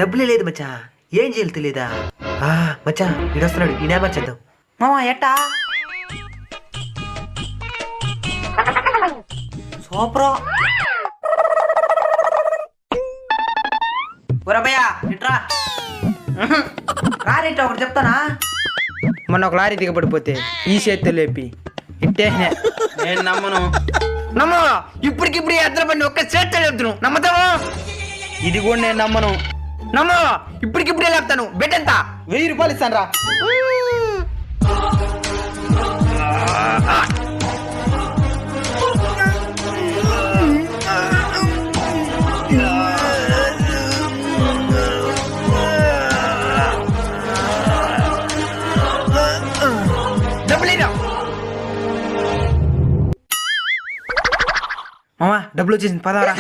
డబ్బులే లేదు మచ్చా, ఏం చేయాలి తెలీదా? మచ్చా వీడొస్తున్నాడు, ఈయన మచ్చేద్దాం. మామా ఎట్టా సూపరా ఒరబయ్యా ఇట్రా రారేట్రా ఒకటి చెప్తానా. మొన్న ఒక లారీ దిగబడిపోతే ఈ చేతితో లేపి ఇట్టేసినా. నేను నమ్మను. నమ్మ ఇప్పటికిప్పుడు ఎద్దరు పని ఒక్క చేతితో లేపుతున్నావు, నమ్మతావా? ఇది కూడా నేను నమ్మను. నమ్మ ఇప్పటికిప్పుడే లేపుతాను. బెడ్ ఎంత? 1000 రూపాయలు ఇస్తాను రా. మామా డబ్బులు వచ్చేసింది, పదారా.